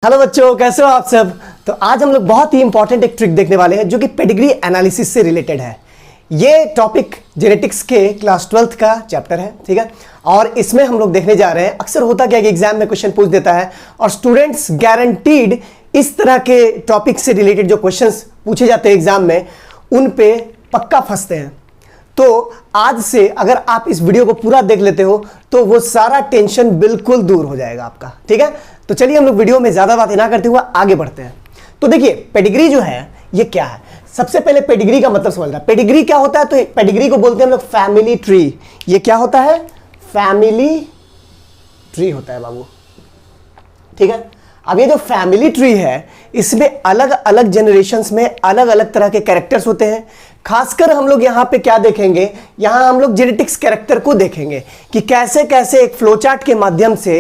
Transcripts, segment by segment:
Hello बच्चों, कैसे हो आप सब। तो आज हम लोग बहुत ही इंपॉर्टेंट एक ट्रिक देखने वाले हैं जो कि पेडिग्री एनालिसिस से रिलेटेड है। ये टॉपिक जेनेटिक्स के क्लास 12th का चैप्टर है, ठीक है। और इसमें हम लोग देखने जा रहे हैं, अक्सर होता क्या है कि एग्जाम में क्वेश्चन पूछ देता है और स्टूडेंट्स गारंटीड इस तरह के टॉपिक से रिलेटेड जो क्वेश्चंस पूछे जाते हैं एग्जाम में उन पे पक्का फंसते हैं। तो आज से अगर आप इस वीडियो को पूरा देख लेते हो तो वो सारा टेंशन बिल्कुल दूर हो जाएगा आपका, ठीक है। तो चलिए हम लोग वीडियो में ज्यादा बात ना करते हुए आगे बढ़ते हैं। तो देखिए, पेडिग्री जो है ये क्या है। सबसे पहले पेडिग्री का मतलब समझना। पेडिग्री क्या होता है, तो पेडिग्री को बोलते हैं हम लोग फैमिली ट्री। ये क्या होता है, फैमिली ट्री होता है बाबू, ठीक है। अब ये जो फैमिली ट्री है इसमें अलग अलग जनरेशंस में अलग अलग तरह के कैरेक्टर्स होते हैं। खासकर हम लोग यहां पे क्या देखेंगे, यहां हम लोग जेनेटिक्स कैरेक्टर को देखेंगे कि कैसे कैसे एक फ्लोचार्ट के माध्यम से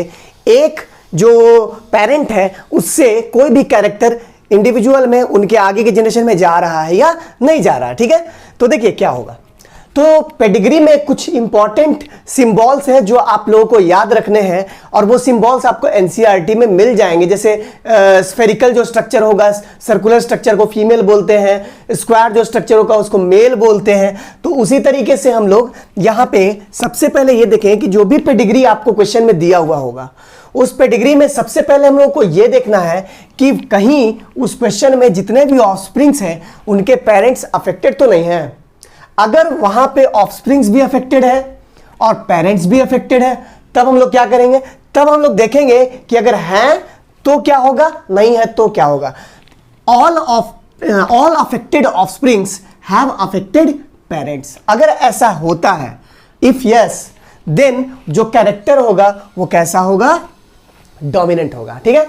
एक जो पेरेंट है उससे कोई भी कैरेक्टर इंडिविजुअल में उनके आगे के जनरेशन में जा रहा है या नहीं जा रहा है, ठीक है। तो देखिए क्या होगा। तो पेडिग्री में कुछ इंपॉर्टेंट सिंबल्स हैं जो आप लोगों को याद रखने हैं और वो सिंबल्स आपको एनसीईआरटी में मिल जाएंगे। जैसे स्फेरिकल जो स्ट्रक्चर होगा, सर्कुलर स्ट्रक्चर को फीमेल बोलते हैं, स्क्वायर जो स्ट्रक्चर होगा उसको मेल बोलते हैं। तो उसी तरीके से हम लोग यहाँ पे सबसे पहले ये देखें कि जो भी पेडिग्री आपको क्वेश्चन में दिया हुआ होगा उस पेडिग्री में सबसे पहले हम लोग को यह देखना है कि कहीं उस क्वेश्चन में जितने भी ऑफस्प्रिंग्स हैं उनके पेरेंट्स अफेक्टेड तो नहीं हैं। अगर वहां पे ऑफस्प्रिंग्स भी अफेक्टेड है और पेरेंट्स भी अफेक्टेड है तब हम लोग क्या करेंगे, तब हम लोग देखेंगे कि अगर हैं तो क्या होगा, नहीं है तो क्या होगा। All affected offsprings have affected parents. अगर ऐसा होता है, इफ यस देन जो कैरेक्टर होगा वो कैसा होगा, डोमिनेंट होगा, ठीक है।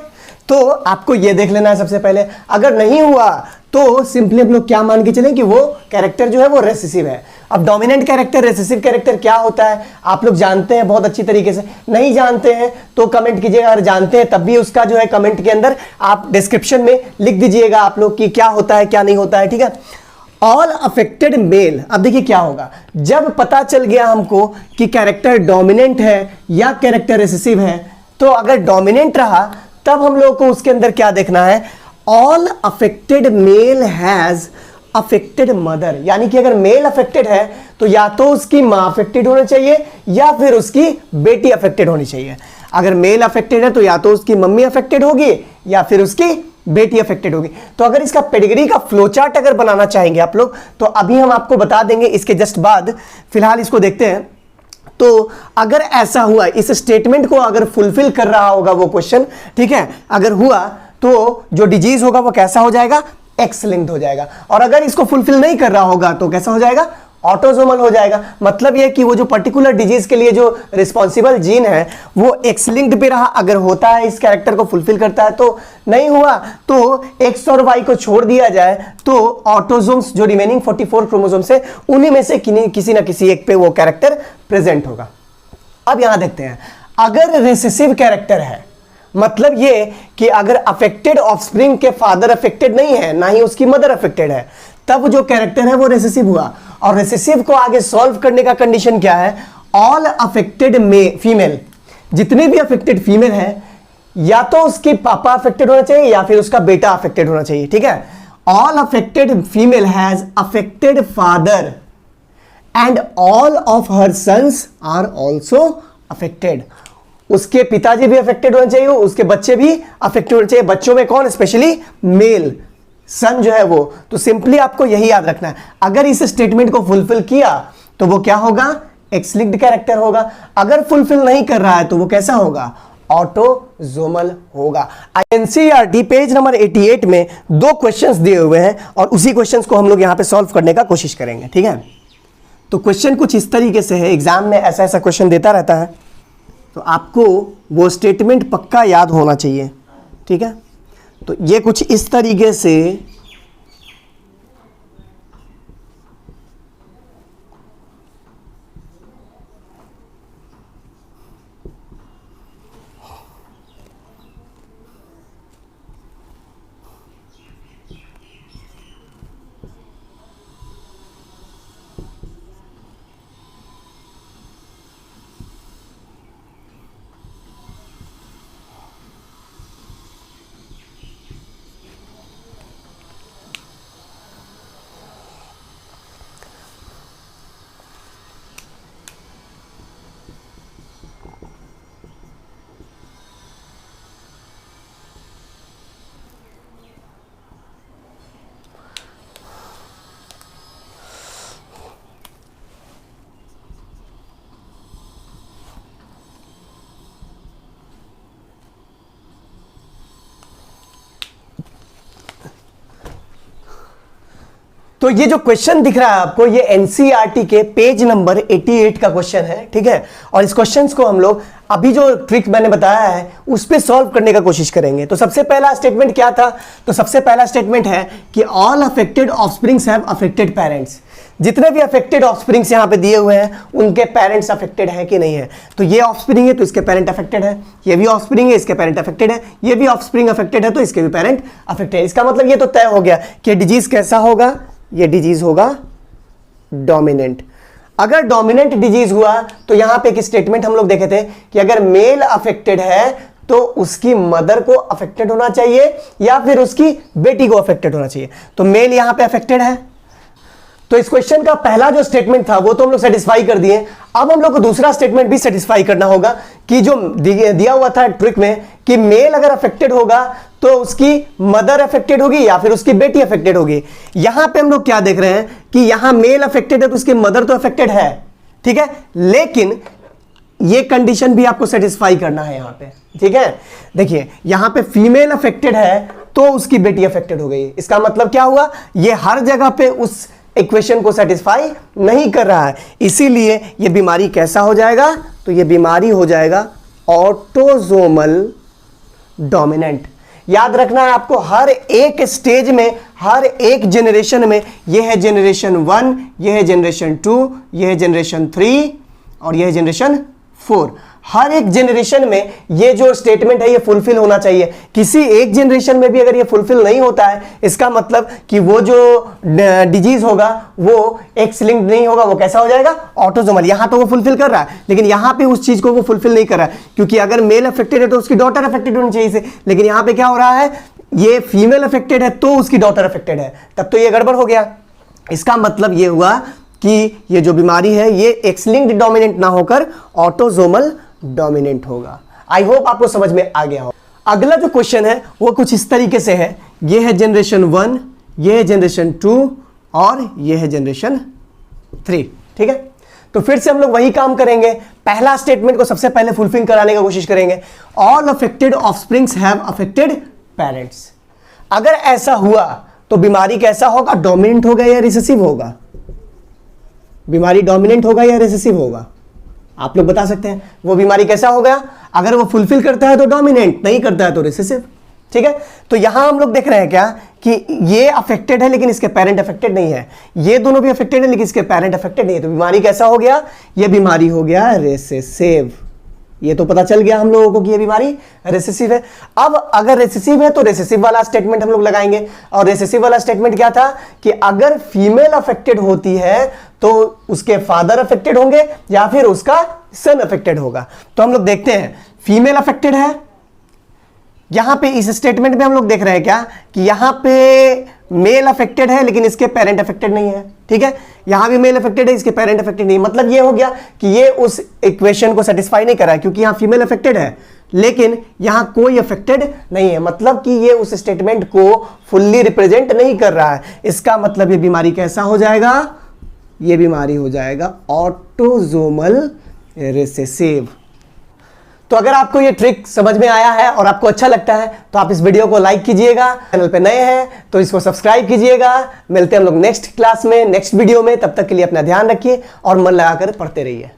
तो आपको यह देख लेना है सबसे पहले। अगर नहीं हुआ तो सिंपली हम लोग क्या मान के चलें कि वो कैरेक्टर जो है वो रेसेसिव है। अब डोमिनेंट कैरेक्टर, रेसेसिव कैरेक्टर क्या होता है आप लोग जानते हैं बहुत अच्छी तरीके से। नहीं जानते हैं तो कमेंट कीजिएगा, अगर जानते हैं तब भी उसका जो है कमेंट के अंदर आप डिस्क्रिप्शन में लिख दीजिएगा आप लोग कि क्या होता है क्या नहीं होता है, ठीक है। All affected male. अब देखिए क्या होगा, जब पता चल गया हमको कि कैरेक्टर डोमिनेंट है या कैरेक्टर रेसेसिव है, तो अगर डोमिनेंट रहा तब हम लोग को उसके अंदर क्या देखना है, all affected male has affected mother. यानी कि अगर मेल अफेक्टेड है तो या तो उसकी मां अफेक्टेड होना चाहिए या फिर उसकी बेटी अफेक्टेड होनी चाहिए। अगर मेल अफेक्टेड है तो या तो उसकी मम्मी अफेक्टेड होगी या फिर उसकी बेटी अफेक्टेड होगी। तो अगर इसका पेडिग्री का फ्लोचार्ट अगर बनाना चाहेंगे आप लोग तो अभी हम आपको बता देंगे इसके जस्ट बाद। फिलहाल इसको देखते हैं। तो अगर ऐसा हुआ, इस स्टेटमेंट को अगर फुलफिल कर रहा होगा वो क्वेश्चन, ठीक है, अगर हुआ तो जो डिजीज होगा वो कैसा हो जाएगा, एक्स लिंक्ड हो जाएगा। और अगर इसको फुलफिल नहीं कर रहा होगा तो कैसा हो जाएगा, ऑटोसोमल हो जाएगा। मतलब यह कि वो जो पर्टिकुलर डिजीज के लिए जो रिस्पॉन्सिबल जीन है वो एक्स लिंक्ड पे रहा, अगर होता है इस कैरेक्टर को फुलफिल करता है। तो नहीं हुआ तो एक्स और वाई को छोड़ दिया जाए तो ऑटोसोम्स जो रिमेनिंग 44 क्रोमोसोम्स है उन्हीं में से किसी ना किसी एक पे वो कैरेक्टर प्रेजेंट होगा। अब यहां देखते हैं, अगर रेसेसिव कैरेक्टर है मतलब ये कि अगर अफेक्टेड ऑफस्प्रिंग के फादर अफेक्टेड नहीं है ना ही उसकी मदर अफेक्टेड है, तब जो कैरेक्टर है वो रेसेसिव हुआ। और रेसेसिव को आगे सॉल्व करने का कंडीशन क्या है, ऑल अफेक्टेड फीमेल, जितने भी अफेक्टेड फीमेल है या तो उसके पापा अफेक्टेड होना चाहिए या फिर उसका बेटा अफेक्टेड होना चाहिए, ठीक है। All affected female has affected father and all of her sons are also affected. उसके पिताजी भी अफेक्टेड होने चाहिए, उसके बच्चे भी अफेक्टेड होने चाहिए। बच्चों में कौन, स्पेशली मेल सन जो है वो। तो सिंपली आपको यही याद रखना है, अगर इस स्टेटमेंट को फुलफिल किया तो वो क्या होगा, एक्स लिंक्ड कैरेक्टर होगा। अगर फुलफिल नहीं कर रहा है तो वो कैसा होगा, ऑटोसोमल होगा। एनसीईआरटी पेज नंबर 88 में 2 क्वेश्चंस दिए हुए हैं और उसी क्वेश्चंस को हम लोग यहां पे सॉल्व करने का कोशिश करेंगे, ठीक है। तो क्वेश्चन कुछ इस तरीके से है, एग्जाम में ऐसा ऐसा क्वेश्चन देता रहता है तो आपको वो स्टेटमेंट पक्का याद होना चाहिए, ठीक है। तो ये कुछ इस तरीके से तो ये जो क्वेश्चन दिख रहा है आपको, ये एनसीईआरटी के पेज नंबर 88 का क्वेश्चन है, ठीक है। और इस क्वेश्चन को हम लोग अभी जो ट्रिक मैंने बताया है उस पे सॉल्व करने का कोशिश करेंगे। तो सबसे पहला स्टेटमेंट क्या था? तो सबसे पहला स्टेटमेंट है कि all affected offsprings have affected parents. जितने भी अफेक्टेड ऑफस्प्रिंग्स यहां पे दिए हुए हैं उनके पेरेंट्स अफेक्टेड है कि नहीं है। तो ये ऑफस्प्रिंग है तो इसके पेरेंट अफेक्टेड है, ये भी ऑफस्प्रिंग है इसके पेरेंट अफेक्टेड है, ये भी ऑफस्प्रिंग अफेक्टेड है तो इसके भी पेरेंट अफेक्टेड है। इसका मतलब ये तो तय हो गया कि डिजीज कैसा होगा, ये डिजीज होगा डोमिनेंट। अगर डोमिनेंट डिजीज हुआ तो यहां पे एक स्टेटमेंट हम लोग देखे थे कि अगर मेल अफेक्टेड है तो उसकी मदर को अफेक्टेड होना चाहिए या फिर उसकी बेटी को अफेक्टेड होना चाहिए। तो मेल यहां पे अफेक्टेड है, तो इस क्वेश्चन का पहला जो स्टेटमेंट था वो तो हम लोग सेटिस्फाई कर दिए। अब हम लोग को दूसरा स्टेटमेंट भी सेटिस्फाई करना होगा कि जो दिया हुआ था ट्रिक में कि मेल अगर अफेक्टेड होगा तो उसकी मदर अफेक्टेड होगी या फिर उसकी बेटी अफेक्टेड होगी। यहां पे हम लोग क्या देख रहे हैं कि यहां मेल अफेक्टेड है तो उसकी मदर तो अफेक्टेड है, ठीक है, लेकिन ये कंडीशन भी आपको सेटिस्फाई करना है यहां पे, ठीक है। देखिए यहां पे फीमेल अफेक्टेड है तो उसकी बेटी अफेक्टेड हो गई। इसका मतलब क्या हुआ, ये हर जगह पे उस इक्वेशन को सेटिस्फाई नहीं कर रहा है, इसीलिए ये बीमारी कैसा हो जाएगा, तो ये बीमारी हो जाएगा ऑटोसोमल डोमिनेंट। याद रखना है आपको, हर एक स्टेज में, हर एक जनरेशन में, ये है जनरेशन 1, ये है जनरेशन 2, ये है जनरेशन 3 और ये है जनरेशन 4। हर एक जनरेशन में ये जो स्टेटमेंट है ये फुलफिल होना चाहिए। किसी एक जनरेशन में भी अगर ये फुलफिल नहीं होता है, इसका मतलब कि वो जो डिजीज होगा वो एक्स लिंक्ड नहीं होगा, वो कैसा हो जाएगा, ऑटोसोमल। यहां तो वो फुलफिल कर रहा है लेकिन यहां पे उस चीज को वो फुलफिल नहीं कर रहा है, क्योंकि अगर मेल अफेक्टेड है तो उसकी डॉटर अफेक्टेड होनी चाहिए इसे, लेकिन यहां पे क्या हो रहा है, ये फीमेल अफेक्टेड है तो उसकी डॉटर अफेक्टेड है, तब तो ये गड़बड़ हो गया। इसका मतलब ये हुआ कि ये जो बीमारी है ये एक्स लिंक्ड डोमिनेंट ना होकर ऑटोसोमल डोमिनेंट होगा। आई होप आपको समझ में आ गया हो। अगला जो क्वेश्चन है वो कुछ इस तरीके से है, ये है जनरेशन 1, ये है जनरेशन 2 और ये है जनरेशन 3, ठीक है। तो फिर से हम लोग वही काम करेंगे, पहला स्टेटमेंट को सबसे पहले फुलफिल कराने का कोशिश करेंगे। All affected offsprings have affected parents. अगर ऐसा हुआ तो बीमारी कैसा होगा, डोमिनेंट होगा या रिसेसिव होगा, बीमारी डोमिनेंट होगा या रिसेसिव होगा, आप लोग बता सकते हैं। वो बीमारी कैसा होगा, अगर वो फुलफिल करता है तो डोमिनेंट, नहीं करता है तो रिसेसिव, ठीक है। तो यहां हम लोग देख रहे हैं क्या कि ये अफेक्टेड है लेकिन इसके पेरेंट अफेक्टेड नहीं है, ये दोनों भी अफेक्टेड है लेकिन इसके पेरेंट अफेक्टेड नहीं है। तो बीमारी कैसा हो गया, ये बीमारी हो गया रिसेसिव। ये तो पता चल गया हम लोगों को कि ये बीमारी रेसेसिव है। अब अगर रेसेसिव है तो रेसेसिव वाला स्टेटमेंट हम लोग लगाएंगे, और रेसेसिव वाला स्टेटमेंट क्या था कि अगर फीमेल अफेक्टेड होती है तो उसके फादर अफेक्टेड होंगे या फिर उसका सन अफेक्टेड होगा। तो हम लोग देखते हैं, फीमेल अफेक्टेड है, यहां पे इस स्टेटमेंट में हम लोग देख रहे हैं क्या कि यहां पे मेल अफेक्टेड है लेकिन इसके पेरेंट अफेक्टेड नहीं है, ठीक है। यहां भी मेल अफेक्टेड है, इसके पेरेंट अफेक्टेड नहीं है। मतलब ये हो गया कि ये उस इक्वेशन को सेटिस्फाई नहीं कर रहा है, क्योंकि यहां फीमेल अफेक्टेड है लेकिन यहां कोई अफेक्टेड नहीं है, मतलब कि ये उस स्टेटमेंट को फुल्ली रिप्रेजेंट नहीं कर रहा है। इसका मतलब ये बीमारी कैसा हो जाएगा, ये बीमारी हो जाएगा ऑटोसोमल रिसेसिव। तो अगर आपको ये ट्रिक समझ में आया है और आपको अच्छा लगता है तो आप इस वीडियो को लाइक कीजिएगा, चैनल पे नए हैं तो इसको सब्सक्राइब कीजिएगा। मिलते हैं हम लोग नेक्स्ट क्लास में, नेक्स्ट वीडियो में। तब तक के लिए अपना ध्यान रखिए और मन लगाकर पढ़ते रहिए।